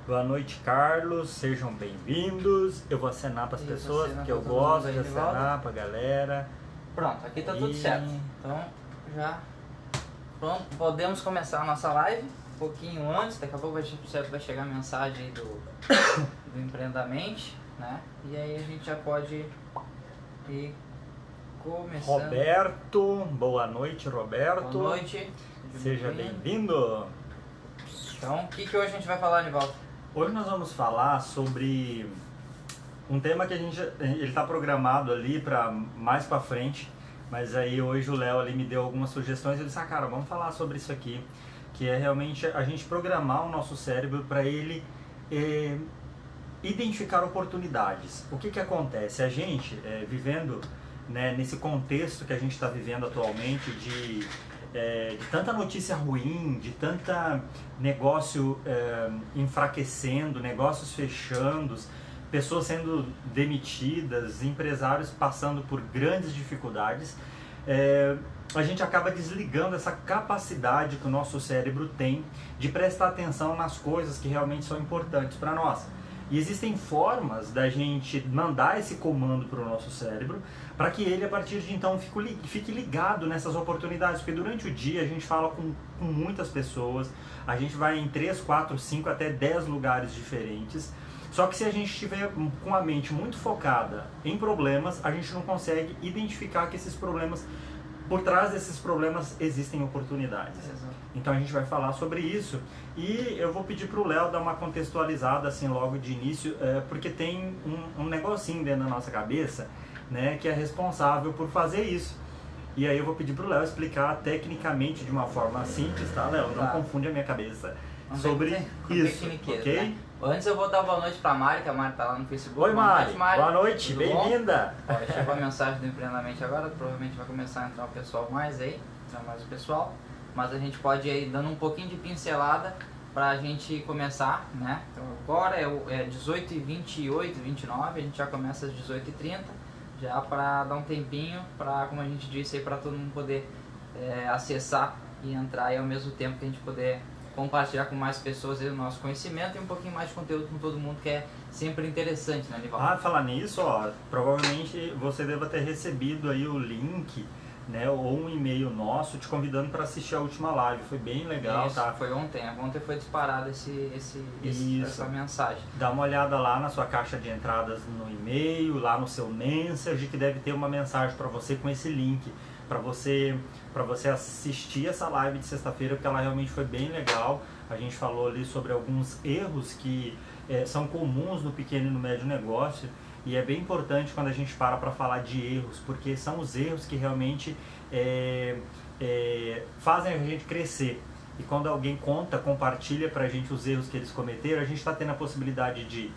Boa noite, Carlos, sejam bem-vindos. Eu vou acenar para as pessoas, porque eu gosto de acenar para a galera. Pronto, aqui tá tudo certo. Então, já pronto, podemos começar a nossa live um pouquinho antes. Daqui a pouco vai chegar a mensagem aí do Empreendamente, né? E aí a gente já pode ir começando. Roberto, boa noite, Roberto. Boa noite. Seja bem-vindo. Então, o que hoje a gente vai falar, Nivaldo? Hoje nós vamos falar sobre um tema que ele está programado ali para mais para frente, mas aí hoje o Léo ali me deu algumas sugestões e eu disse, cara, vamos falar sobre isso aqui, que é realmente a gente programar o nosso cérebro para ele identificar oportunidades. O que acontece? A gente vivendo, né, nesse contexto que a gente está vivendo atualmente de tanta notícia ruim, de tanta negócio enfraquecendo, negócios fechando, pessoas sendo demitidas, empresários passando por grandes dificuldades, a gente acaba desligando essa capacidade que o nosso cérebro tem de prestar atenção nas coisas que realmente são importantes para nós. E existem formas da gente mandar esse comando para o nosso cérebro para que ele, a partir de então, fique ligado nessas oportunidades. Porque durante o dia a gente fala com muitas pessoas, a gente vai em 3, 4, 5, até 10 lugares diferentes. Só que se a gente estiver com a mente muito focada em problemas, a gente não consegue identificar que esses problemas, por trás desses problemas, existem oportunidades. Então a gente vai falar sobre isso e eu vou pedir para o Léo dar uma contextualizada assim logo de início, porque tem um negocinho dentro da nossa cabeça, né, que é responsável por fazer isso. E aí eu vou pedir para o Léo explicar tecnicamente de uma forma simples, tá, Léo? Não confunde a minha cabeça sobre isso, ok? Né? Antes eu vou dar boa noite para a Mari, que a Mari tá lá no Facebook. Oi, Mari. Boa noite, bem-vinda. Chegou a mensagem do Empreendamente agora, provavelmente vai começar a entrar o pessoal mais aí, mas a gente pode ir aí dando um pouquinho de pincelada para a gente começar, né? Então agora é 18h28, 29, a gente já começa às 18h30, já para dar um tempinho, para, como a gente disse aí, para todo mundo poder acessar e entrar aí ao mesmo tempo que a gente poder compartilhar com mais pessoas aí o nosso conhecimento e um pouquinho mais de conteúdo com todo mundo, que é sempre interessante, né, Nivaldo? Falar nisso, ó, provavelmente você deva ter recebido aí o link, né, ou um e-mail nosso te convidando para assistir a última live. Foi bem legal. Isso, tá? Foi ontem foi disparado essa mensagem. Dá uma olhada lá na sua caixa de entradas no e-mail, lá no seu message, que deve ter uma mensagem para você com esse link, para você assistir essa live de sexta-feira, porque ela realmente foi bem legal. A gente falou ali sobre alguns erros que são comuns no pequeno e no médio negócio. E é bem importante quando a gente para falar de erros, porque são os erros que realmente fazem a gente crescer. E quando alguém compartilha pra gente os erros que eles cometeram, a gente está tendo a possibilidade de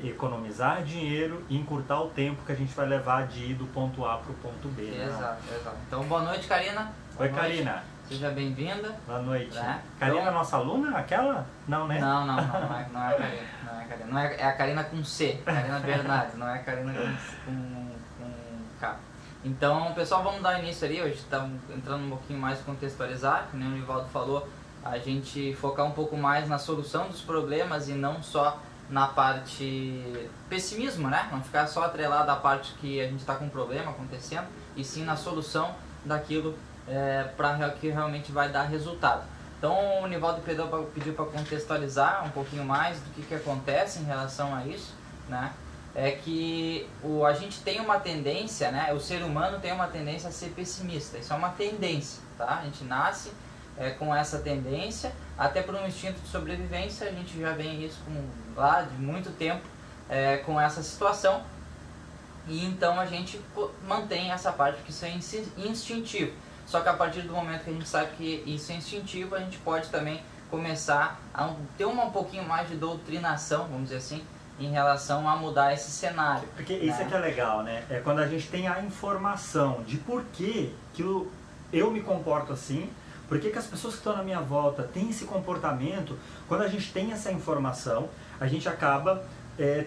economizar dinheiro e encurtar o tempo que a gente vai levar de ir do ponto A para o ponto B. Exato. Então, boa noite, Karina. Oi, Karina. Seja bem-vinda. Boa noite. Né? Karina é nossa aluna? Aquela? Não, né? Não é a Karina. É a Karina com C, Karina Bernardes, não é a Karina com K. Então, pessoal, vamos dar início ali. Hoje estamos entrando um pouquinho mais contextualizar, como o Nivaldo falou, a gente focar um pouco mais na solução dos problemas e não só na parte pessimismo, né? Não ficar só atrelado à parte que a gente está com um problema acontecendo, e sim na solução daquilo para que realmente vai dar resultado. Então o Nivaldo pediu para contextualizar um pouquinho mais do que acontece em relação a isso, né? É que a gente tem uma tendência, né? O ser humano tem uma tendência a ser pessimista. Isso é uma tendência, tá? A gente nasce com essa tendência, até por um instinto de sobrevivência. A gente já vem isso lá de muito tempo com essa situação, e então a gente mantém essa parte, porque isso é instintivo. Só que a partir do momento que a gente sabe que isso é instintivo, a gente pode também começar a ter um pouquinho mais de doutrinação, vamos dizer assim, em relação a mudar esse cenário. Porque isso é que é legal, né? É quando a gente tem a informação de por que eu me comporto assim, por que as pessoas que estão na minha volta têm esse comportamento. Quando a gente tem essa informação, a gente acaba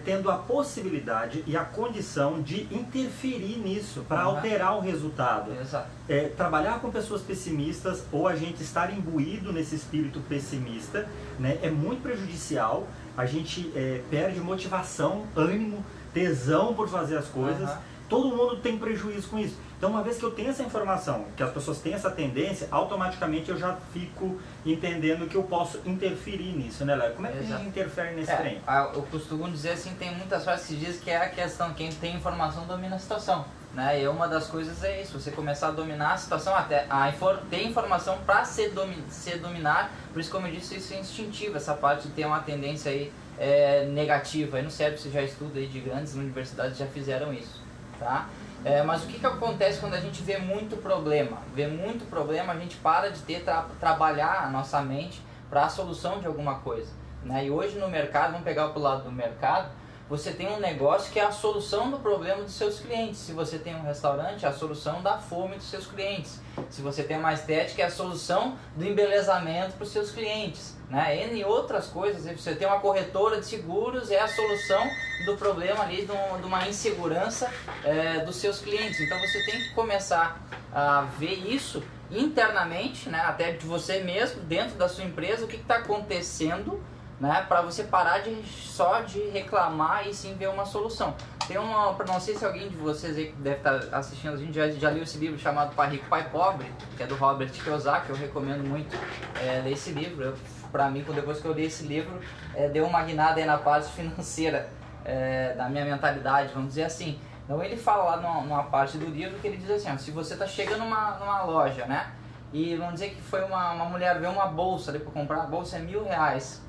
tendo a possibilidade e a condição de interferir nisso, para alterar o resultado. Exato. Trabalhar com pessoas pessimistas ou a gente estar imbuído nesse espírito pessimista, né, é muito prejudicial, a gente perde motivação, ânimo, tesão por fazer as coisas, todo mundo tem prejuízo com isso. Então, uma vez que eu tenho essa informação, que as pessoas têm essa tendência, automaticamente eu já fico entendendo que eu posso interferir nisso, né, Léo? Como é que a gente interfere nesse trem? Eu costumo dizer assim, tem muitas frases que dizem que é a questão, quem tem informação domina a situação, né? E uma das coisas é isso, você começar a dominar a situação, até ter informação para se dominar, por isso, como eu disse, isso é instintivo, essa parte de ter uma tendência aí negativa. Aí no cérebro você já estuda aí de grandes universidades, já fizeram isso, tá? Mas o que acontece quando a gente vê muito problema? A gente para de trabalhar a nossa mente para a solução de alguma coisa, né? E hoje no mercado, vamos pegar pro lado do mercado, você tem um negócio que é a solução do problema dos seus clientes. Se você tem um restaurante, é a solução da fome dos seus clientes. Se você tem uma estética, é a solução do embelezamento para os seus clientes, né? Entre outras coisas, se você tem uma corretora de seguros, é a solução do problema ali, de uma insegurança dos seus clientes. Então você tem que começar a ver isso internamente, né? Até de você mesmo, dentro da sua empresa, o que está acontecendo, né, para você parar só de reclamar e sim ver uma solução. Tem não sei se alguém de vocês aí que deve estar assistindo, a gente já leu esse livro chamado Pai Rico, Pai Pobre, que é do Robert Kiyosaki. Eu recomendo muito ler esse livro. Para mim, depois que eu li esse livro, deu uma guinada aí na parte financeira da minha mentalidade, vamos dizer assim. Então ele fala lá numa parte do livro que ele diz assim, ó, se você está chegando numa loja, né, e vamos dizer que foi uma mulher ver uma bolsa ali para comprar, a bolsa é R$1.000.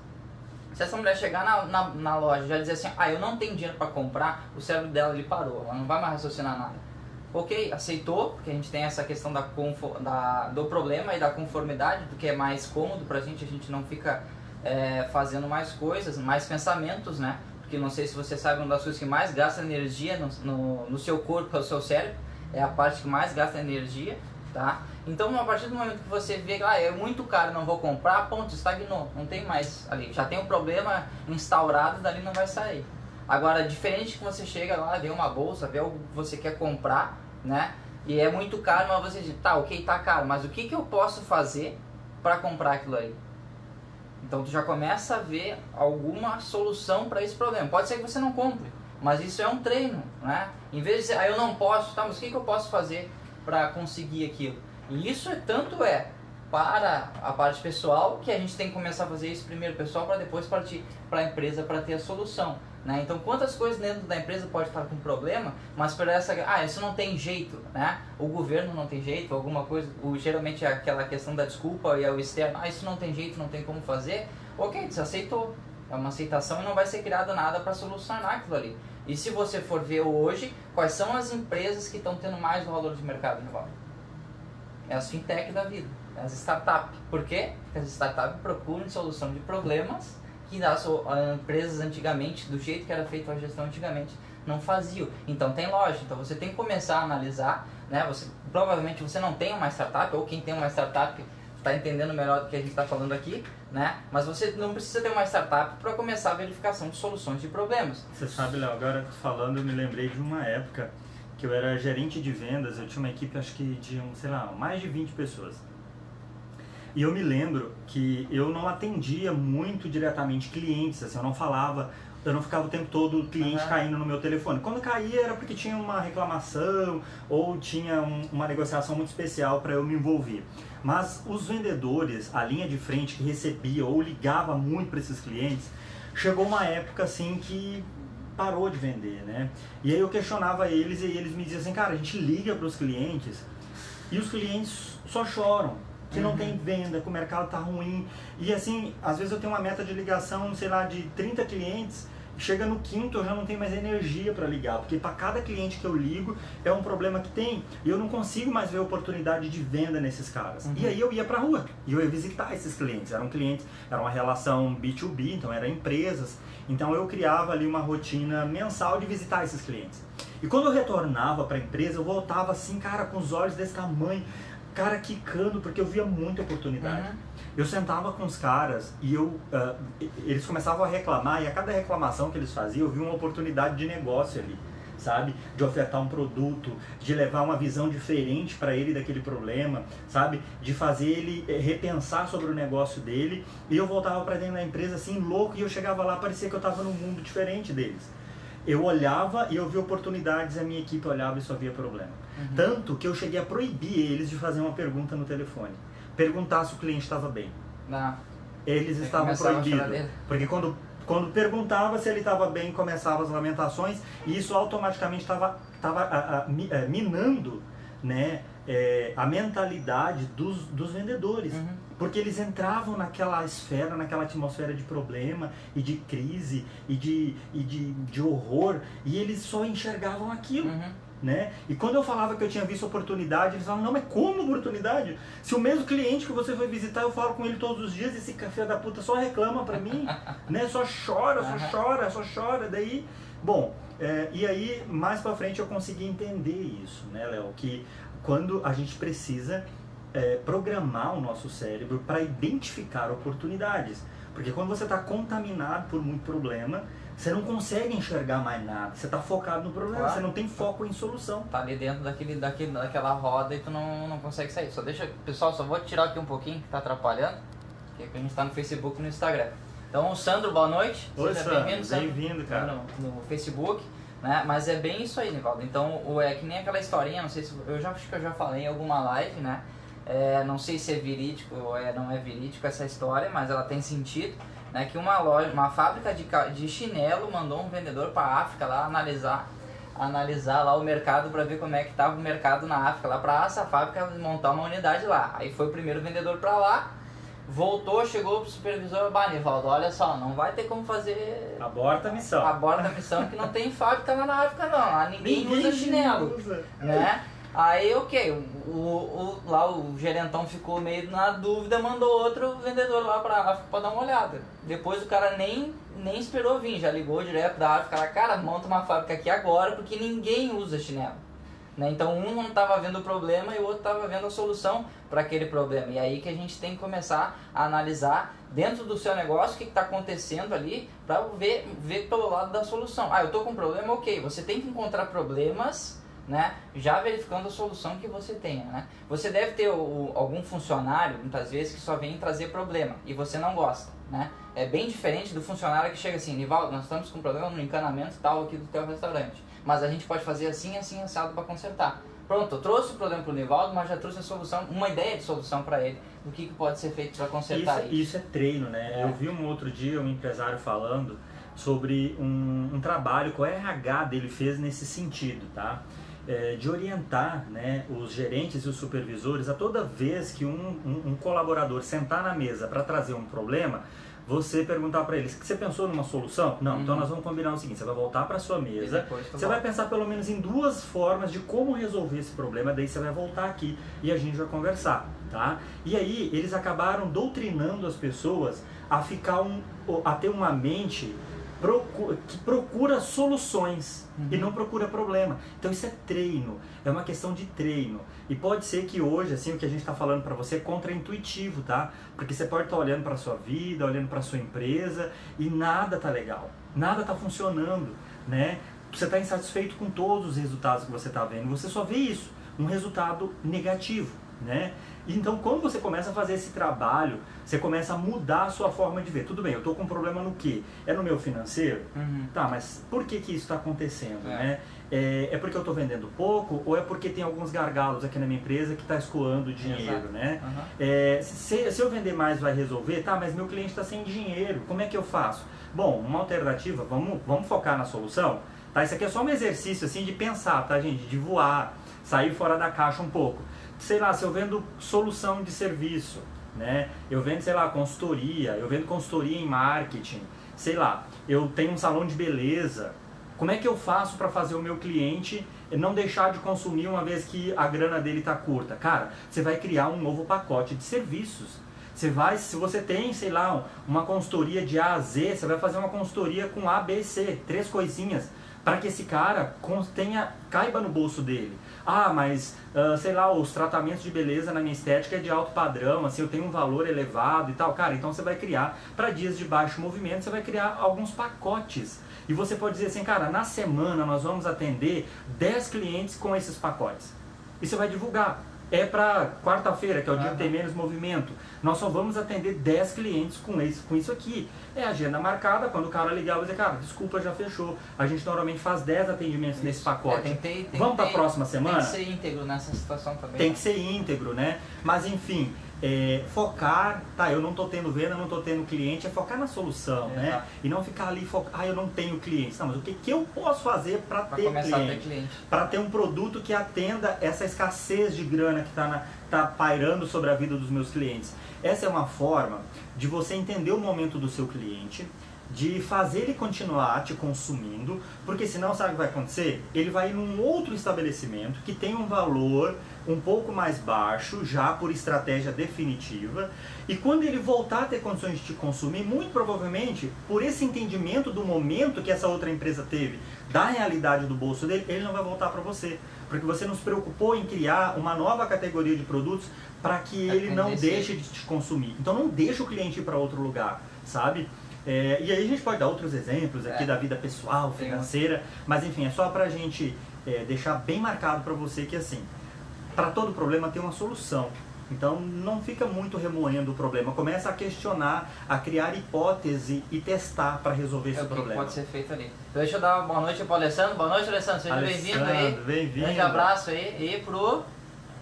Se essa mulher chegar na loja e já dizer assim, eu não tenho dinheiro para comprar, o cérebro dela ele parou, ela não vai mais raciocinar nada. Ok, aceitou, porque a gente tem essa questão do problema e da conformidade, do que é mais cômodo pra gente, a gente não fica fazendo mais coisas, mais pensamentos, né? Porque não sei se você sabe, uma das coisas que mais gasta energia no seu corpo é o seu cérebro, é a parte que mais gasta energia, tá? Então, a partir do momento que você vê que é muito caro, não vou comprar, ponto, estagnou, não tem mais ali. Já tem um problema instaurado, dali não vai sair. Agora, diferente que você chega lá, vê uma bolsa, vê algo que você quer comprar, né? E é muito caro, mas você diz, tá, ok, tá caro, mas o que eu posso fazer para comprar aquilo aí? Então, tu já começa a ver alguma solução para esse problema. Pode ser que você não compre, mas isso é um treino, né? Em vez de dizer, eu não posso, tá, mas o que eu posso fazer para conseguir aquilo? E isso para a parte pessoal, que a gente tem que começar a fazer isso primeiro pessoal, para depois partir para a empresa para ter a solução, né? Então, quantas coisas dentro da empresa pode estar com problema, mas para isso não tem jeito, né? O governo não tem jeito, alguma coisa, geralmente é aquela questão da desculpa e o externo, isso não tem jeito, não tem como fazer. Ok, você aceitou, é uma aceitação e não vai ser criado nada para solucionar aquilo ali. E se você for ver hoje, quais são as empresas que estão tendo mais valor de mercado agora? É as fintech da vida, é as startups. Por quê? Porque as startups procuram solução de problemas que as empresas antigamente, do jeito que era feita a gestão antigamente, não faziam. Então tem lógica, então você tem que começar a analisar, né? Provavelmente você não tem uma startup, ou quem tem uma startup está entendendo melhor do que a gente está falando aqui, né? Mas você não precisa ter uma startup para começar a verificação de soluções de problemas. Você sabe, Léo, agora falando, eu me lembrei de uma época que eu era gerente de vendas, eu tinha uma equipe acho que de, mais de 20 pessoas. E eu me lembro que eu não atendia muito diretamente clientes, assim, eu não ficava o tempo todo o cliente caindo no meu telefone. Quando caía era porque tinha uma reclamação ou tinha uma negociação muito especial para eu me envolver. Mas os vendedores, a linha de frente que recebia ou ligava muito para esses clientes, chegou uma época assim que parou de vender, né? E aí eu questionava eles e eles me diziam assim, cara, a gente liga para os clientes e os clientes só choram, que não tem venda, que o mercado tá ruim. E assim, às vezes eu tenho uma meta de ligação, sei lá, de 30 clientes, chega no quinto eu já não tenho mais energia para ligar, porque para cada cliente que eu ligo é um problema que tem, e eu não consigo mais ver oportunidade de venda nesses caras. E aí eu ia pra rua, e eu ia visitar esses clientes, era uma relação B2B, então eram empresas, então eu criava ali uma rotina mensal de visitar esses clientes. E quando eu retornava para a empresa, eu voltava assim, cara, com os olhos desse tamanho, cara, quicando, porque eu via muita oportunidade. Eu sentava com os caras e eles começavam a reclamar, e a cada reclamação que eles faziam, eu via uma oportunidade de negócio ali, sabe? De ofertar um produto, de levar uma visão diferente para ele daquele problema, sabe? De fazer ele repensar sobre o negócio dele. E eu voltava para dentro da empresa assim, louco, e eu chegava lá, parecia que eu estava num mundo diferente deles. Eu olhava e eu via oportunidades, a minha equipe olhava e só via problema. Tanto que eu cheguei a proibir eles de fazer uma pergunta no telefone. Perguntar se o cliente estava bem. Não. Eles estavam proibidos. Porque quando perguntava se ele estava bem, começavam as lamentações, e isso automaticamente estava minando, né, a mentalidade dos vendedores. Porque eles entravam naquela esfera, naquela atmosfera de problema e de crise e de horror, e eles só enxergavam aquilo. Né? E quando eu falava que eu tinha visto oportunidade, eles falavam, não, mas como oportunidade? Se o mesmo cliente que você foi visitar, eu falo com ele todos os dias, esse café da puta só reclama pra mim, né? Só chora, só chora, daí... Bom, e aí, mais pra frente eu consegui entender isso, né, Léo? Que quando a gente precisa programar o nosso cérebro para identificar oportunidades. Porque quando você está contaminado por muito problema, você não consegue enxergar mais nada. Você está focado no problema, claro. Você não tem foco em solução. Tá ali dentro daquela roda e tu não consegue sair. Pessoal, só vou tirar aqui um pouquinho que tá atrapalhando, que a gente está no Facebook e no Instagram. Então, o Sandro, boa noite. Oi, Sandro. Bem-vindo, cara. No Facebook, né? Mas é bem isso aí, Nivaldo. Então, é que nem aquela historinha, não sei se... acho que eu já falei em alguma live, né? Não sei se é verídico ou não é verídico essa história, mas ela tem sentido, né, que uma fábrica de chinelo mandou um vendedor para a África lá analisar lá o mercado para ver como é que estava o mercado na África, lá para essa fábrica montar uma unidade lá. Aí foi o primeiro vendedor para lá, voltou, chegou pro supervisor, Nivaldo, olha só, não vai ter como fazer... Aborta a missão. Aborta a missão, que não tem fábrica lá na África não, lá ninguém usa chinelo, né? Aí, ok, lá o gerentão ficou meio na dúvida, mandou outro vendedor lá pra África pra dar uma olhada. Depois o cara nem esperou vir, já ligou direto da África lá, cara, monta uma fábrica aqui agora, porque ninguém usa chinelo. Né? Então um não estava vendo o problema e o outro estava vendo a solução para aquele problema. E aí que a gente tem que começar a analisar dentro do seu negócio o que está acontecendo ali para ver pelo lado da solução. Eu estou com um problema, ok, você tem que encontrar problemas, né, já verificando a solução que você tenha, né? Você deve ter algum funcionário, muitas vezes, que só vem trazer problema e você não gosta, né? É bem diferente do funcionário que chega assim, Nivaldo, nós estamos com problema no encanamento tal aqui do teu restaurante, mas a gente pode fazer assim, assim, assado para consertar. Pronto, eu trouxe o problema para o Nivaldo, mas já trouxe a solução, uma ideia de solução para ele, do que pode ser feito para consertar isso. Isso é treino, né? Eu vi um outro dia um empresário falando sobre um trabalho que o RH dele fez nesse sentido, tá? De orientar, né, os gerentes e os supervisores a toda vez que um colaborador sentar na mesa para trazer um problema, você perguntar para eles, você pensou numa solução? Não, então nós vamos combinar o seguinte, você vai voltar para sua mesa, você vai pensar pelo menos em 2 formas de como resolver esse problema, daí você vai voltar aqui e a gente vai conversar, tá? E aí eles acabaram doutrinando as pessoas a ter uma mente que procura soluções e não procura problema. Então isso é treino, é uma questão de treino. E pode ser que hoje, assim, o que a gente está falando para você é contraintuitivo, tá? Porque você pode estar olhando para a sua vida, olhando para a sua empresa e nada tá legal, nada tá funcionando, né? Você está insatisfeito com todos os resultados que você está vendo, você só vê isso, um resultado negativo, né? Então, quando você começa a fazer esse trabalho, você começa a mudar a sua forma de ver. Tudo bem, eu estou com um problema no quê? É no meu financeiro? Tá, mas por que isso está acontecendo? Né? É porque eu estou vendendo pouco ou é porque tem alguns gargalos aqui na minha empresa que está escoando dinheiro? Né? Se eu vender mais vai resolver? Tá, mas meu cliente está sem dinheiro, como é que eu faço? Bom, uma alternativa, vamos focar na solução? Tá, isso aqui é só um exercício assim, de pensar, tá, gente? De voar, sair fora da caixa um pouco. Sei lá, se eu vendo solução de serviço, né? Eu vendo, sei lá, consultoria, eu vendo consultoria em marketing, sei lá, eu tenho um salão de beleza. Como é que eu faço para fazer o meu cliente não deixar de consumir uma vez que a grana dele está curta? Cara, você vai criar um novo pacote de serviços. Se você tem, sei lá, uma consultoria de A a Z, você vai fazer uma consultoria com A, B, C, 3 coisinhas. para que esse cara caiba no bolso dele. Ah, mas, sei lá, os tratamentos de beleza na minha estética é de alto padrão, assim, eu tenho um valor elevado e tal. Cara, então você vai criar, para dias de baixo movimento, você vai criar alguns pacotes. E você pode dizer assim, cara, na semana nós vamos atender 10 clientes com esses pacotes. E você vai divulgar. É para quarta-feira, que é o dia que tem menos movimento. Nós só vamos atender 10 clientes com isso aqui. É agenda marcada, quando o cara ligar, vai dizer, cara, desculpa, já fechou. A gente normalmente faz 10 atendimentos nesse pacote. Vamos para a próxima semana? Tem que ser íntegro nessa situação também. Tem que ser íntegro, né? Mas enfim, focar, tá, eu não estou tendo venda, não estou tendo cliente, é focar na solução, né? E não ficar ali, eu não tenho clientes. Não, mas o que eu posso fazer para ter cliente? Para ter um produto que atenda essa escassez de grana que tá pairando sobre a vida dos meus clientes. Essa é uma forma de você entender o momento do seu cliente, de fazer ele continuar te consumindo, porque senão sabe o que vai acontecer? Ele vai ir num outro estabelecimento que tem um valor um pouco mais baixo, já por estratégia definitiva, e quando ele voltar a ter condições de te consumir, muito provavelmente, por esse entendimento do momento que essa outra empresa teve, da realidade do bolso dele, ele não vai voltar para você, porque você não se preocupou em criar uma nova categoria de produtos para que ele não deixe de te consumir. Então não deixa o cliente ir para outro lugar, sabe? E aí a gente pode dar outros exemplos aqui da vida pessoal, financeira, mas enfim, é só pra gente deixar bem marcado para você que assim, para todo problema tem uma solução. Então não fica muito remoendo o problema, começa a questionar, a criar hipótese e testar para resolver esse problema. Pode ser feito ali. Então, deixa eu dar uma boa noite para o Alessandro. Boa noite, Alessandro, seja bem-vindo aí. Bem-vindo. Grande abraço aí. E pro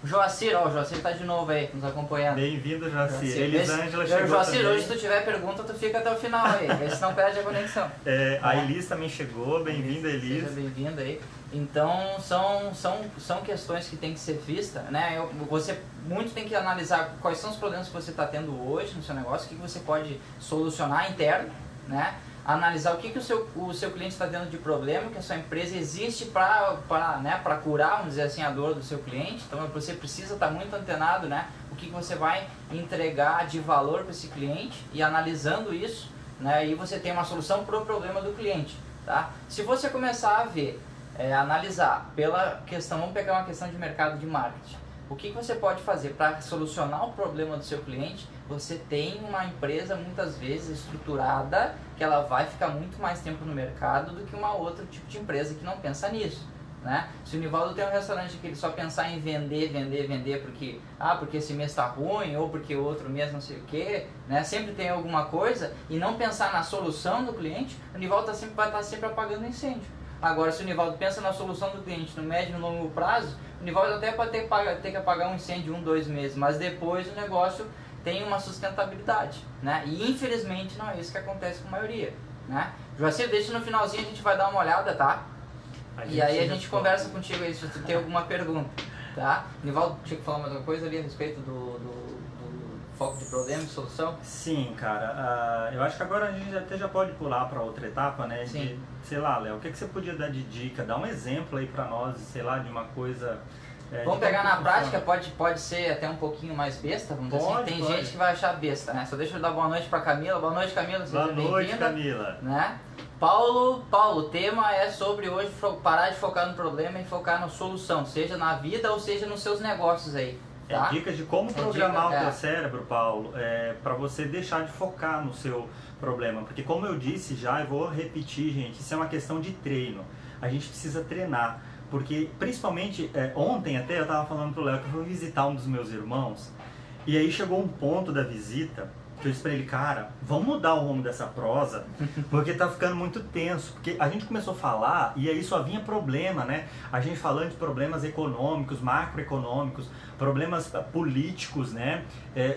Joacir, ó, o Joacir tá de novo aí, nos acompanhando. Bem-vindo, Joacir. Elisângela chegou Joacir, também. hoje se tu tiver pergunta, tu fica até o final aí, vê se não perde a conexão. A Elis também chegou, bem-vinda, Elis. Seja bem-vinda aí. Então, são questões que tem que ser vistas, né? Você muito tem que analisar quais são os problemas que você está tendo hoje no seu negócio, o que você pode solucionar interno, né? Analisar o que o seu cliente está tendo de problema, que a sua empresa existe para curar, vamos dizer assim, a dor do seu cliente. Então você precisa estar muito antenado, né? O que você vai entregar de valor para esse cliente, e analisando isso, né? Aí você tem uma solução para o problema do cliente, tá? Se você começar a ver, analisar pela questão, vamos pegar uma questão de mercado de marketing. O que você pode fazer para solucionar o problema do seu cliente? Você tem uma empresa muitas vezes estruturada que ela vai ficar muito mais tempo no mercado do que uma outra tipo de empresa que não pensa nisso, né? Se o Nivaldo tem um restaurante que ele só pensar em vender porque esse mês está ruim ou porque o outro mês não sei o que, né? Sempre tem alguma coisa e não pensar na solução do cliente, o Nivaldo vai estar sempre apagando incêndio. Agora, se o Nivaldo pensa na solução do cliente no médio e no longo prazo, o Nivaldo até pode ter que apagar um incêndio 1-2 meses, mas depois o negócio tem uma sustentabilidade, né? E infelizmente não é isso que acontece com a maioria, né? Joacir, deixa no finalzinho, a gente vai dar uma olhada, tá? E aí a gente conversa contigo aí se tu tem alguma pergunta, tá? Nivaldo, tinha que falar mais alguma coisa ali a respeito do foco de problema e solução? Sim, cara. Eu acho que agora a gente até já pode pular para outra etapa, né? Sim. Sei lá, Léo, o que você podia dar de dica? Dá um exemplo aí para nós, sei lá, de uma coisa... Vamos pegar na prática, pode ser até um pouquinho mais besta, vamos dizer assim. Tem gente que vai achar besta, né? Só deixa eu dar boa noite pra Camila. Boa noite, Camila, seja bem-vinda. Boa noite, Camila. Né? Paulo, o tema é sobre hoje parar de focar no problema e focar na solução, seja na vida ou seja nos seus negócios aí. Tá? Dicas de como programar o teu cérebro, Paulo, para você deixar de focar no seu problema. Porque como eu disse já, e vou repetir, gente, isso é uma questão de treino. A gente precisa treinar. Porque, principalmente, ontem até eu estava falando pro Léo que eu fui visitar um dos meus irmãos, e aí chegou um ponto da visita que eu disse pra ele, cara, vamos mudar o rumo dessa prosa, porque tá ficando muito tenso. Porque a gente começou a falar e aí só vinha problema, né? A gente falando de problemas econômicos, macroeconômicos, problemas políticos, né?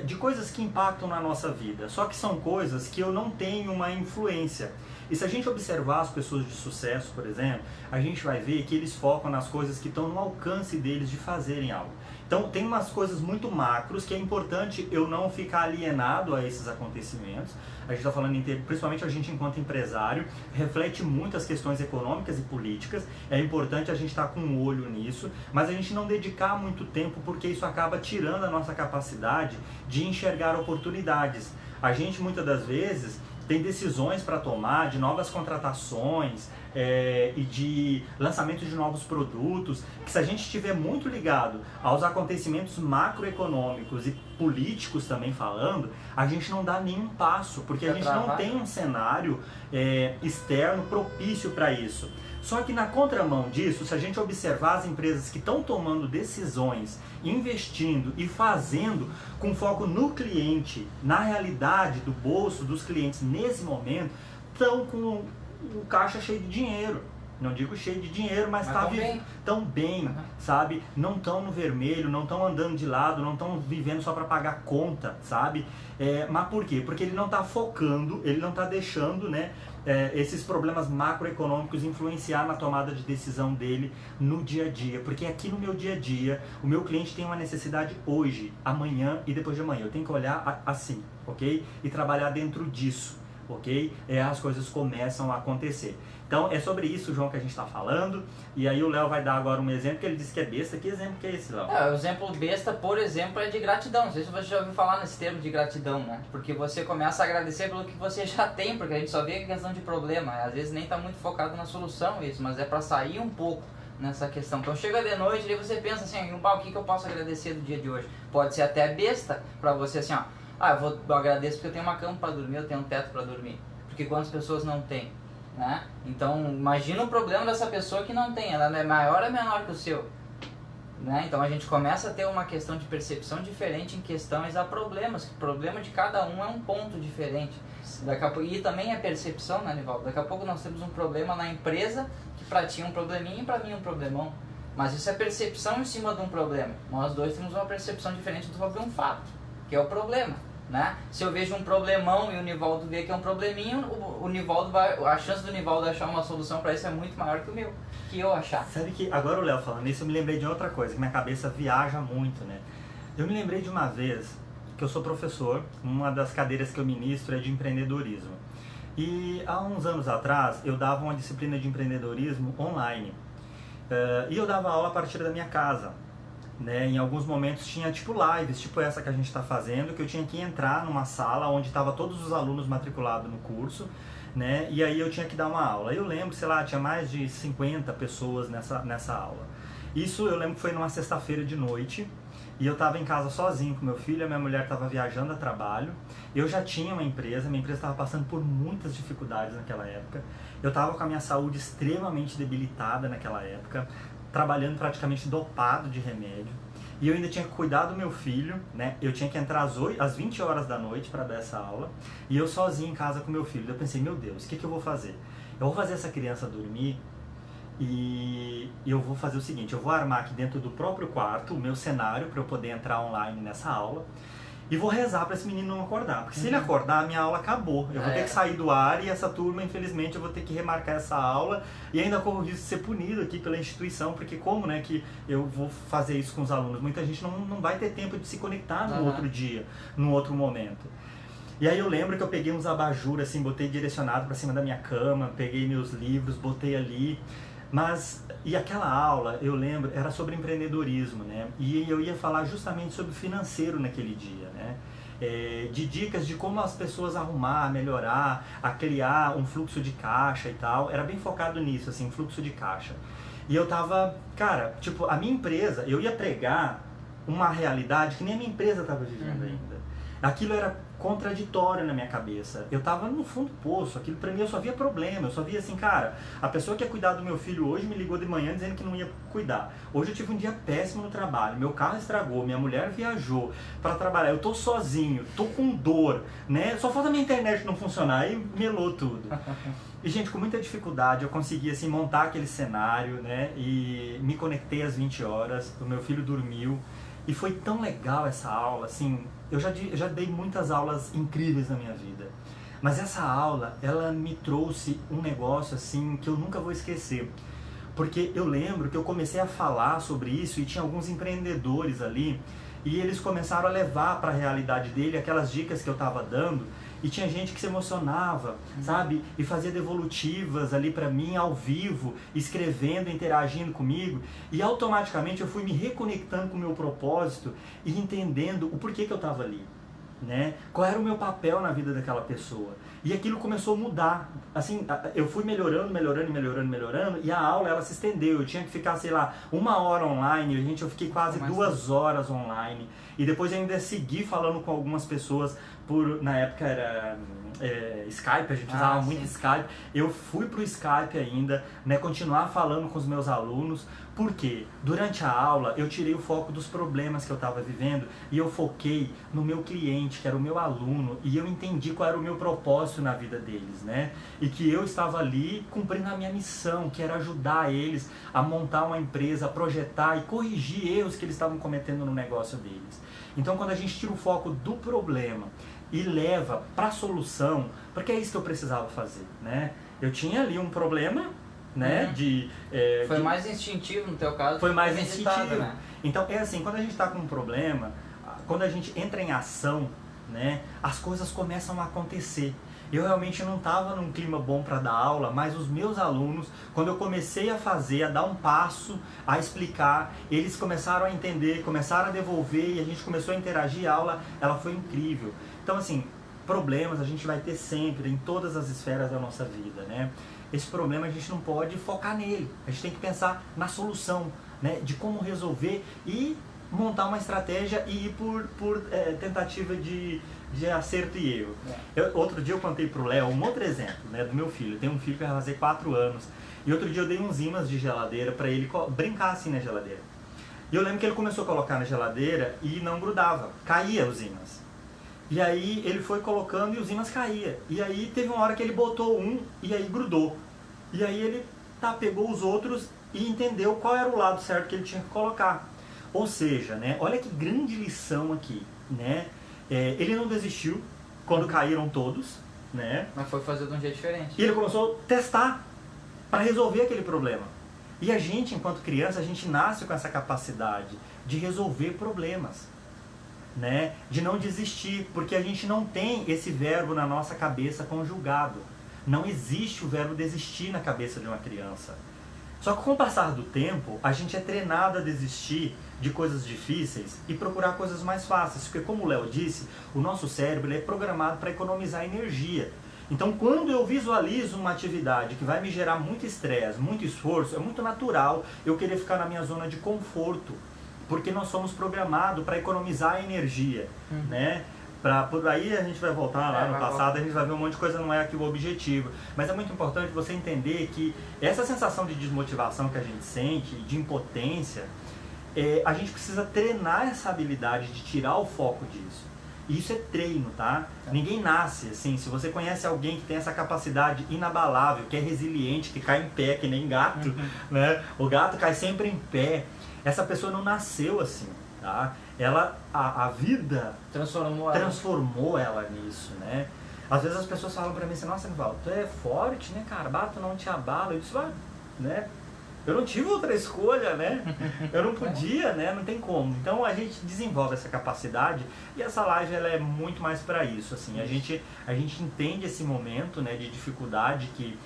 De coisas que impactam na nossa vida. Só que são coisas que eu não tenho uma influência. E se a gente observar as pessoas de sucesso, por exemplo, a gente vai ver que eles focam nas coisas que estão no alcance deles de fazerem algo. Então tem umas coisas muito macros que é importante eu não ficar alienado a esses acontecimentos. A gente está falando, principalmente a gente enquanto empresário, reflete muito as questões econômicas e políticas. É importante a gente estar com um olho nisso, mas a gente não dedicar muito tempo porque isso acaba tirando a nossa capacidade de enxergar oportunidades. A gente muitas das vezes tem decisões para tomar de novas contratações e de lançamento de novos produtos, que se a gente estiver muito ligado aos acontecimentos macroeconômicos e políticos também falando, a gente não dá nenhum passo, porque a gente não tem um cenário externo propício para isso. Só que na contramão disso, se a gente observar as empresas que estão tomando decisões, investindo e fazendo com foco no cliente, na realidade do bolso dos clientes nesse momento, estão com o caixa cheio de dinheiro. Não digo cheio de dinheiro, mas tão bem, sabe? Não estão no vermelho, não estão andando de lado, não estão vivendo só para pagar conta, sabe? Mas por quê? Porque ele não está focando, ele não está deixando, né, esses problemas macroeconômicos influenciar na tomada de decisão dele no dia a dia. Porque aqui no meu dia a dia, o meu cliente tem uma necessidade hoje, amanhã e depois de amanhã. Eu tenho que olhar assim, ok? E trabalhar dentro disso, ok? As coisas começam a acontecer. Então é sobre isso, João, que a gente está falando. E aí o Léo vai dar agora um exemplo que ele disse que é besta. Que exemplo que é esse, Léo? O exemplo besta, por exemplo, é de gratidão. Não sei se você já ouviu falar nesse termo de gratidão, né? Porque você começa a agradecer pelo que você já tem, porque a gente só vê a questão de problema. Às vezes nem está muito focado na solução isso, mas é para sair um pouco nessa questão. Então chega de noite e você pensa assim, o que eu posso agradecer do dia de hoje? Pode ser até besta para você assim, eu agradeço porque eu tenho uma cama para dormir, eu tenho um teto para dormir. Porque quantas pessoas não têm? Né? Então imagina o problema dessa pessoa que não tem, ela é maior ou menor que o seu, né? Então a gente começa a ter uma questão de percepção diferente em questões a problemas, que o problema de cada um é um ponto diferente. E também é percepção, né, Nivaldo? Daqui a pouco nós temos um problema na empresa que para ti é um probleminha e para mim é um problemão, mas isso é percepção em cima de um problema. Nós dois temos uma percepção diferente sobre um fato, que é o problema. Né? Se eu vejo um problemão e o Nivaldo vê que é um probleminho, o Nivaldo a chance do Nivaldo achar uma solução para isso é muito maior que o meu, que eu achar. Sabe que agora o Léo falando isso, eu me lembrei de outra coisa, que minha cabeça viaja muito, né? Eu me lembrei de uma vez que eu sou professor, uma das cadeiras que eu ministro é de empreendedorismo. E há uns anos atrás eu dava uma disciplina de empreendedorismo online. E eu dava aula a partir da minha casa. Né, em alguns momentos tinha tipo lives, tipo essa que a gente está fazendo, que eu tinha que entrar numa sala onde estava todos os alunos matriculados no curso, né, e aí eu tinha que dar uma aula. Eu lembro, sei lá, tinha mais de 50 pessoas nessa aula. Isso eu lembro que foi numa sexta-feira de noite, e eu estava em casa sozinho com meu filho, a minha mulher estava viajando a trabalho, eu já tinha uma empresa, minha empresa estava passando por muitas dificuldades naquela época, eu estava com a minha saúde extremamente debilitada naquela época, trabalhando praticamente dopado de remédio, e eu ainda tinha que cuidar do meu filho, né? Eu tinha que entrar às 20 horas da noite para dar essa aula, e eu sozinho em casa com meu filho. Eu pensei, meu Deus, o que eu vou fazer? Eu vou fazer essa criança dormir, e eu vou fazer o seguinte, eu vou armar aqui dentro do próprio quarto o meu cenário para eu poder entrar online nessa aula, e vou rezar para esse menino não acordar, porque se ele acordar, a minha aula acabou. Eu vou ter que sair do ar e essa turma, infelizmente, eu vou ter que remarcar essa aula e ainda corro o risco de ser punido aqui pela instituição, porque como, né, que eu vou fazer isso com os alunos? Muita gente não vai ter tempo de se conectar no outro dia, num outro momento. E aí eu lembro que eu peguei uns abajur, assim, botei direcionado para cima da minha cama, peguei meus livros, botei ali. E aquela aula, eu lembro, era sobre empreendedorismo, né? E eu ia falar justamente sobre o financeiro naquele dia, né? De dicas de como as pessoas arrumar, melhorar, a criar um fluxo de caixa e tal. Era bem focado nisso, assim, fluxo de caixa. E eu tava, cara, tipo, a minha empresa, eu ia pregar uma realidade que nem a minha empresa tava vivendo ainda. Aquilo era contraditório na minha cabeça. Eu tava no fundo do poço, aquilo pra mim eu só via problema, eu só via assim, cara, a pessoa que ia cuidar do meu filho hoje me ligou de manhã dizendo que não ia cuidar. Hoje eu tive um dia péssimo no trabalho, meu carro estragou, minha mulher viajou pra trabalhar, eu tô sozinho, tô com dor, né? Só falta minha internet não funcionar e melou tudo. E, gente, com muita dificuldade eu consegui, assim, montar aquele cenário, né? E me conectei às 20 horas, o meu filho dormiu. E foi tão legal essa aula, assim, eu já dei muitas aulas incríveis na minha vida. Mas essa aula, ela me trouxe um negócio, assim, que eu nunca vou esquecer. Porque eu lembro que eu comecei a falar sobre isso e tinha alguns empreendedores ali, e eles começaram a levar para a realidade dele aquelas dicas que eu estava dando, e tinha gente que se emocionava, sabe? E fazia devolutivas ali para mim ao vivo, escrevendo, interagindo comigo, e automaticamente eu fui me reconectando com o meu propósito e entendendo o porquê que eu estava ali. né? Qual era o meu papel na vida daquela pessoa? E aquilo começou a mudar. Assim, eu fui melhorando, e a aula ela se estendeu. Eu tinha que ficar, sei lá, 1 hora online, eu fiquei quase 2 horas online. E depois eu ainda segui falando com algumas pessoas na época era Skype, a gente usava muito Skype. Eu fui pro Skype ainda, né, continuar falando com os meus alunos, porque durante a aula eu tirei o foco dos problemas que eu estava vivendo e eu foquei no meu cliente, que era o meu aluno, e eu entendi qual era o meu propósito na vida deles, né? E que eu estava ali cumprindo a minha missão, que era ajudar eles a montar uma empresa, a projetar e corrigir erros que eles estavam cometendo no negócio deles. Então, quando a gente tira o foco do problema e leva para a solução, porque é isso que eu precisava fazer, né? Eu tinha ali um problema, né? Foi mais instintivo no teu caso. Foi mais instintivo. Né? Então, é assim, quando a gente está com um problema, quando a gente entra em ação, né? As coisas começam a acontecer. Eu realmente não estava num clima bom para dar aula, mas os meus alunos, quando eu comecei a fazer, a dar um passo, a explicar, eles começaram a entender, começaram a devolver e a gente começou a interagir. A aula, ela foi incrível. Então, assim, problemas a gente vai ter sempre, em todas as esferas da nossa vida, né? Esse problema a gente não pode focar nele, a gente tem que pensar na solução, né? De como resolver e montar uma estratégia e ir por tentativa de acerto e erro. Outro dia eu contei pro Léo um outro exemplo, né, do meu filho. Eu tenho um filho que vai fazer 4 anos. E outro dia eu dei uns ímãs de geladeira para ele brincar assim na geladeira. E eu lembro que ele começou a colocar na geladeira e não grudava, caía os ímãs. E aí ele foi colocando e os ímãs caíam. E aí teve uma hora que ele botou um e aí grudou. E aí ele pegou os outros e entendeu qual era o lado certo que ele tinha que colocar. Ou seja, né, olha que grande lição aqui, né? Ele não desistiu quando caíram todos, né? Mas foi fazer de um jeito diferente. E ele começou a testar para resolver aquele problema. E a gente, enquanto criança, a gente nasce com essa capacidade de resolver problemas, né? De não desistir, porque a gente não tem esse verbo na nossa cabeça conjugado. Não existe o verbo desistir na cabeça de uma criança. Só que com o passar do tempo, a gente é treinado a desistir de coisas difíceis e procurar coisas mais fáceis. Porque, como o Léo disse, o nosso cérebro é programado para economizar energia. Então, quando eu visualizo uma atividade que vai me gerar muito estresse, muito esforço, é muito natural eu querer ficar na minha zona de conforto. Porque nós somos programados para economizar energia, né? Por aí a gente vai voltar lá no passado, a gente vai ver um monte de coisa, não é aqui o objetivo. Mas é muito importante você entender que essa sensação de desmotivação que a gente sente, de impotência, a gente precisa treinar essa habilidade de tirar o foco disso. E isso é treino, tá? Ninguém nasce assim. Se você conhece alguém que tem essa capacidade inabalável, que é resiliente, que cai em pé, que nem gato, né? O gato cai sempre em pé. Essa pessoa não nasceu assim, tá? A vida transformou ela nisso, né? Às vezes as pessoas falam pra mim assim, nossa, Nivaldo, tu é forte, né, cara? Bato não te abala. Eu disse, né? Eu não tive outra escolha, né? Eu não podia, né? Não tem como. Então a gente desenvolve essa capacidade e essa live ela é muito mais para isso, assim. A gente entende esse momento, né, de dificuldade que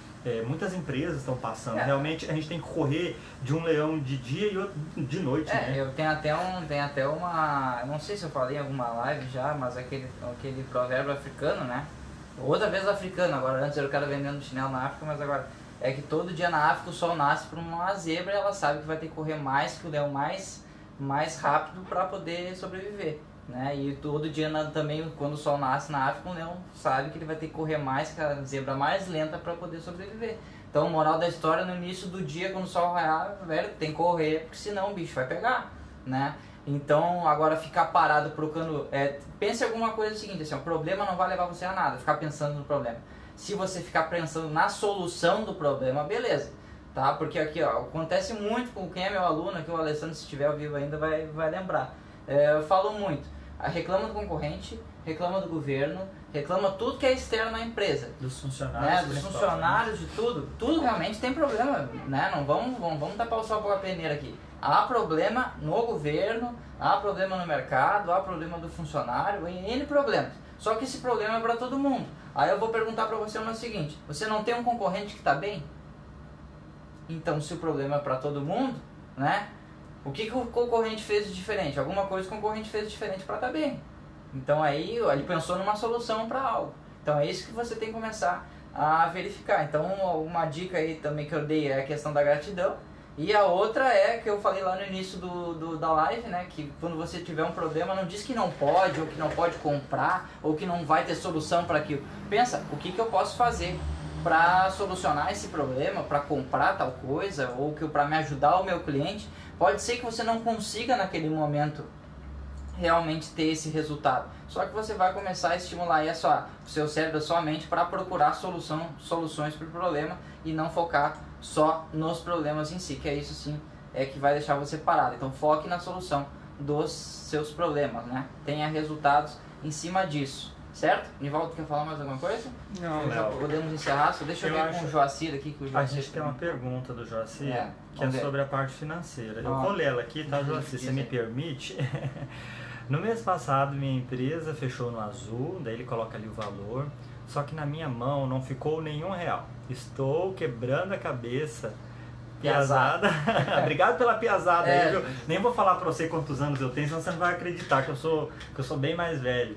muitas empresas estão passando. Realmente a gente tem que correr de um leão de dia e outro de noite, né? Eu tenho até uma, não sei se eu falei em alguma live já, mas aquele provérbio africano, né? Outra vez africano, agora antes era o cara vendendo chinelo na África, mas agora é que todo dia na África o sol nasce para uma zebra e ela sabe que vai ter que correr mais que o leão mais rápido para poder sobreviver, né? E todo dia também, quando o sol nasce na África, o leão sabe que ele vai ter que correr mais que a zebra mais lenta para poder sobreviver. Então, moral da história, no início do dia, quando o sol raiar, velho, tem que correr, porque senão o bicho vai pegar, né? Então, agora ficar parado procurando... pense alguma coisa seguinte, assim, o problema não vai levar você a nada, ficar pensando no problema. Se você ficar pensando na solução do problema, beleza, tá? Porque aqui, ó, acontece muito com quem é meu aluno, aqui o Alessandro, se estiver ao vivo ainda, vai lembrar. Eu falo muito, reclama do concorrente, reclama do governo, reclama tudo que é externo à empresa. Dos funcionários. Dos funcionários, de tudo realmente tem problema, né? Não vamos tapar o sol com a peneira aqui. Há problema no governo, há problema no mercado, há problema do funcionário, N problemas. Só que esse problema é para todo mundo. Aí eu vou perguntar para você o seguinte, você não tem um concorrente que está bem? Então, se o problema é para todo mundo, né? O que o concorrente fez de diferente? Alguma coisa que o concorrente fez de diferente para estar bem, Então aí ele pensou numa solução para algo. Então é isso que você tem que começar a verificar. Então uma dica aí também que eu dei é a questão da gratidão. E a outra é que eu falei lá no início da live, né? Que quando você tiver um problema, não diz que não pode, ou que não pode comprar, ou que não vai ter solução para aquilo. Pensa, o que eu posso fazer para solucionar esse problema, para comprar tal coisa, ou que para me ajudar o meu cliente. Pode ser que você não consiga naquele momento realmente ter esse resultado. Só que você vai começar a estimular aí o seu cérebro, a sua mente para procurar soluções para o problema e não focar só nos problemas em si, que é isso sim que vai deixar você parado. Então foque na solução dos seus problemas, né? Tenha resultados em cima disso, certo? Nivaldo, quer falar mais alguma coisa? Não, Léo. Podemos encerrar, só deixa eu ver com o Joacir aqui. Que o Joacir a gente tem uma pergunta do Joacir, que é ver. sobre a parte financeira. Eu vou ler ela aqui, tá, Joacir? Você me permite? No mês passado, minha empresa fechou no azul, daí ele coloca ali o valor, só que na minha mão não ficou nenhum real. Estou quebrando a cabeça. Piazada. Obrigado pela piazada aí, viu? Nem vou falar pra você quantos anos eu tenho, senão você não vai acreditar que eu sou bem mais velho.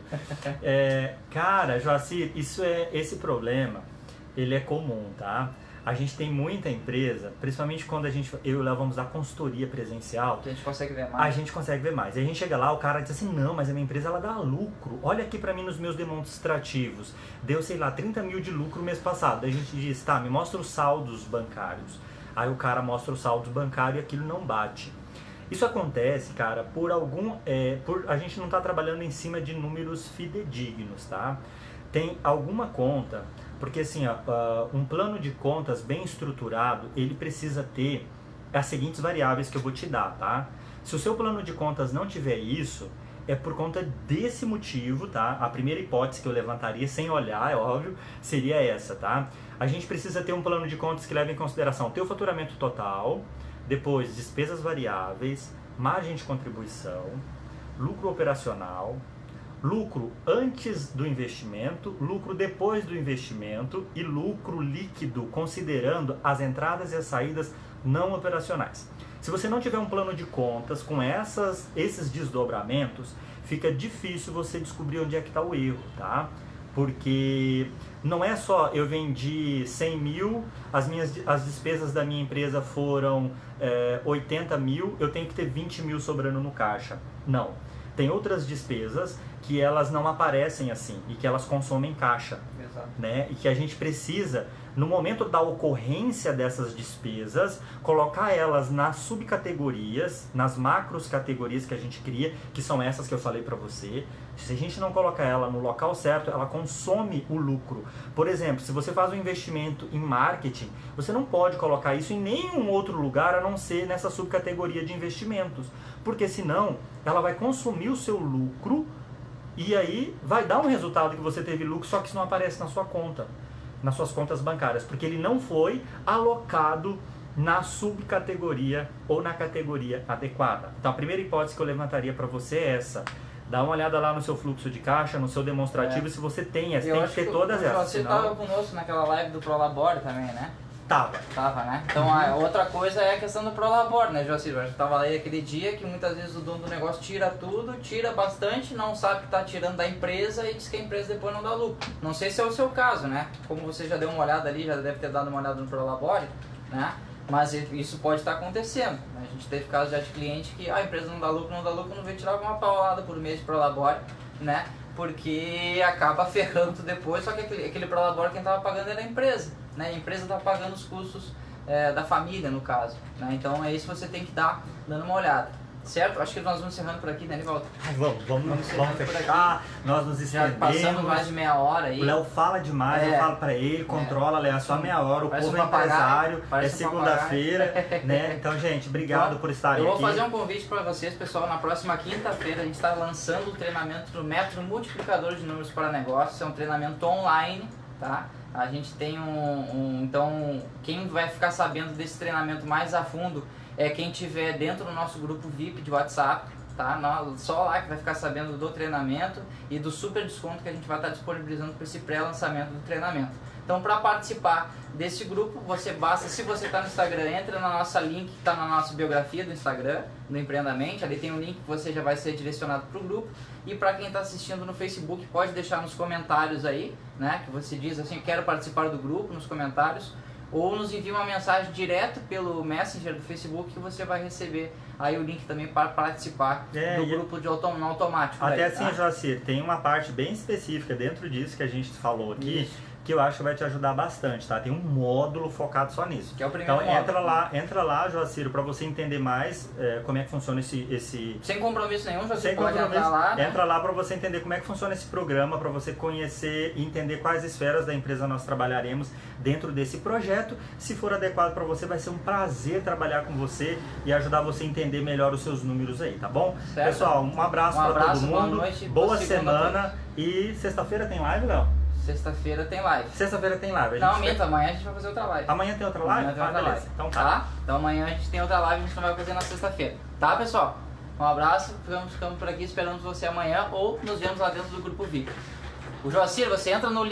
Cara, Joacir, esse problema, ele é comum, tá? A gente tem muita empresa, principalmente quando eu e o Léo vamos dar consultoria presencial. Que a gente consegue ver mais. A gente consegue ver mais. E a gente chega lá, o cara diz assim, não, mas a minha empresa ela dá lucro. Olha aqui pra mim nos meus demonstrativos. Deu, sei lá, 30 mil de lucro mês passado. Daí a gente diz, tá, me mostra os saldos bancários. Aí o cara mostra os saldos bancários e aquilo não bate. Isso acontece, cara, a gente não tá trabalhando em cima de números fidedignos, tá? Tem alguma conta, porque assim, um plano de contas bem estruturado, ele precisa ter as seguintes variáveis que eu vou te dar, tá? Se o seu plano de contas não tiver isso, é por conta desse motivo, tá? A primeira hipótese que eu levantaria, sem olhar, é óbvio, seria essa, tá? A gente precisa ter um plano de contas que leve em consideração o teu faturamento total, depois despesas variáveis, margem de contribuição, lucro operacional, lucro antes do investimento, lucro depois do investimento e lucro líquido, considerando as entradas e as saídas não operacionais. Se você não tiver um plano de contas com esses desdobramentos, fica difícil você descobrir onde é que está o erro, tá? Porque não é só eu vendi 100 mil, as despesas da minha empresa foram 80 mil, eu tenho que ter 20 mil sobrando no caixa. Não. Tem outras despesas que elas não aparecem assim e que elas consomem caixa. Exato. Né? E que a gente precisa, no momento da ocorrência dessas despesas, colocar elas nas subcategorias, nas macros categorias que a gente cria, que são essas que eu falei para você. Se a gente não colocar ela no local certo, ela consome o lucro. Por exemplo, se você faz um investimento em marketing, você não pode colocar isso em nenhum outro lugar a não ser nessa subcategoria de investimentos, porque senão ela vai consumir o seu lucro e aí vai dar um resultado que você teve lucro, só que isso não aparece na sua conta, nas suas contas bancárias, porque ele não foi alocado na subcategoria ou na categoria adequada. Então a primeira hipótese que eu levantaria para você é essa. Dá uma olhada lá no seu fluxo de caixa, no seu demonstrativo, se você tem essa, tem que ter todas essas. Você estava conosco naquela live do Prolabore também, né? Tava, né? Então a outra coisa é a questão do Prolabore, né, Joacir? Eu estava lá aquele dia que muitas vezes o dono do negócio tira tudo, tira bastante, não sabe que está tirando da empresa e diz que a empresa depois não dá lucro. Não sei se é o seu caso, né? Como você já deu uma olhada ali, já deve ter dado uma olhada no Prolabore, né? Mas isso pode estar acontecendo. A gente teve casos já de cliente que a empresa não dá lucro, não veio tirar uma paulada por mês de Prolabore, né? Porque acaba ferrando depois, só que aquele Prolabore quem estava pagando era a empresa, né? A empresa estava pagando os custos da família, no caso, né? Então é isso que você tem que dar dando uma olhada. Certo? Acho que nós vamos encerrando por aqui, né, Nivaldo? Vamos fechar, nós nos estendemos. Já passamos mais de meia hora aí. O Léo fala demais, eu falo pra ele, controla, Léo, é só meia hora, o povo é empresário, é segunda-feira, né? Então, gente, obrigado por estarem aqui. Eu vou fazer um convite pra vocês, pessoal, na próxima quinta-feira a gente está lançando o treinamento do Método Multiplicador de Números para Negócios, é um treinamento online, tá? A gente tem então, quem vai ficar sabendo desse treinamento mais a fundo é quem estiver dentro do nosso grupo VIP de WhatsApp, tá? Só lá que vai ficar sabendo do treinamento e do super desconto que a gente vai estar disponibilizando para esse pré-lançamento do treinamento. Então, para participar desse grupo, você basta, se você está no Instagram, entra na nossa link que está na nossa biografia do Instagram, do Empreendamente, ali tem um link que você já vai ser direcionado para o grupo. E para quem está assistindo no Facebook, pode deixar nos comentários aí, né, que você diz assim, quero participar do grupo, nos comentários, ou nos envia uma mensagem direto pelo Messenger do Facebook que você vai receber aí o link também para participar do grupo de no automático. Até daí, assim, tá? Joacir, tem uma parte bem específica dentro disso que a gente falou aqui, Isso. que eu acho que vai te ajudar bastante, tá? Tem um módulo focado só nisso. Que é o primeiro então módulo. entra lá, Joacir, para você entender mais como é que funciona esse... Sem compromisso nenhum, Joacir, Sem pode compromisso, entrar lá, né? entra lá para você entender como é que funciona esse programa, para você conhecer e entender quais esferas da empresa nós trabalharemos dentro desse projeto. Se for adequado para você, vai ser um prazer trabalhar com você e ajudar você a entender melhor os seus números aí, tá bom? Certo. Pessoal, um abraço para todo mundo, boa noite, boa segunda semana e sexta-feira tem live, Léo? Sexta-feira tem live. Sexta-feira tem live. Não, minto, amanhã a gente vai fazer outra live. Amanhã tem outra live? Amanhã tem outra beleza. live. Então tá. Então amanhã a gente tem outra live, a gente não vai fazer na sexta-feira. Tá, pessoal? Um abraço, ficamos por aqui, esperamos você amanhã ou nos vemos lá dentro do Grupo VIP. O Joacir, você entra no link.